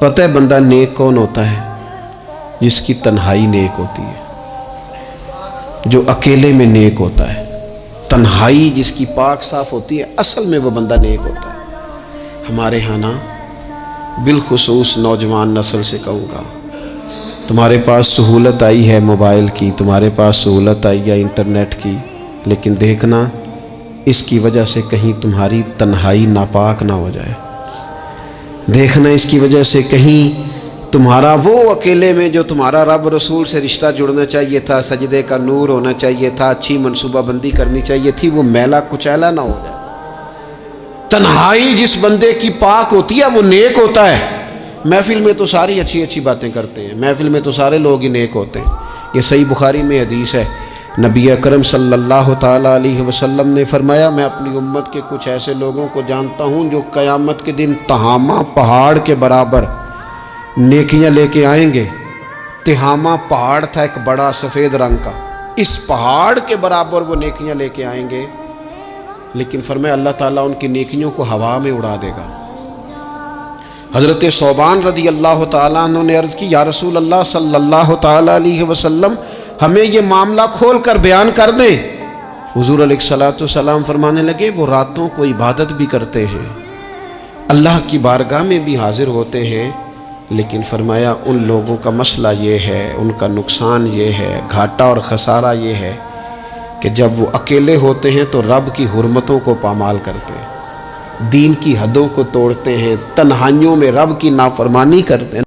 پتہ ہے بندہ نیک کون ہوتا ہے؟ جس کی تنہائی نیک ہوتی ہے، جو اکیلے میں نیک ہوتا ہے۔ تنہائی جس کی پاک صاف ہوتی ہے، اصل میں وہ بندہ نیک ہوتا ہے۔ ہمارے ہاں نا بالخصوص نوجوان نسل سے کہوں گا، تمہارے پاس سہولت آئی ہے موبائل کی، تمہارے پاس سہولت آئی ہے انٹرنیٹ کی، لیکن دیکھنا اس کی وجہ سے کہیں تمہاری تنہائی ناپاک نہ ہو جائے۔ دیکھنا اس کی وجہ سے کہیں تمہارا وہ اکیلے میں جو تمہارا رب رسول سے رشتہ جڑنا چاہیے تھا، سجدے کا نور ہونا چاہیے تھا، اچھی منصوبہ بندی کرنی چاہیے تھی، وہ میلا کچیلا نہ ہو جائے۔ تنہائی جس بندے کی پاک ہوتی ہے وہ نیک ہوتا ہے۔ محفل میں تو ساری اچھی اچھی باتیں کرتے ہیں، محفل میں تو سارے لوگ ہی نیک ہوتے ہیں۔ یہ صحیح بخاری میں حدیث ہے، نبی اکرم صلی اللہ تعالیٰ علیہ وسلم نے فرمایا، میں اپنی امت کے کچھ ایسے لوگوں کو جانتا ہوں جو قیامت کے دن تہامہ پہاڑ کے برابر نیکیاں لے کے آئیں گے۔ تہامہ پہاڑ تھا ایک بڑا سفید رنگ کا، اس پہاڑ کے برابر وہ نیکیاں لے کے آئیں گے، لیکن فرمایا اللہ تعالیٰ ان کی نیکیوں کو ہوا میں اڑا دے گا۔ حضرت ثوبان رضی اللہ تعالیٰ عنہ نے عرض کی، یا رسول اللہ صلی اللہ تعالیٰ علیہ وسلم ہمیں یہ معاملہ کھول کر بیان کر دیں۔ حضور علیہ الصلوۃ والسلام فرمانے لگے، وہ راتوں کو عبادت بھی کرتے ہیں، اللہ کی بارگاہ میں بھی حاضر ہوتے ہیں، لیکن فرمایا ان لوگوں کا مسئلہ یہ ہے، ان کا نقصان یہ ہے، گھاٹا اور خسارہ یہ ہے کہ جب وہ اکیلے ہوتے ہیں تو رب کی حرمتوں کو پامال کرتے ہیں، دین کی حدوں کو توڑتے ہیں، تنہائیوں میں رب کی نافرمانی کرتے ہیں،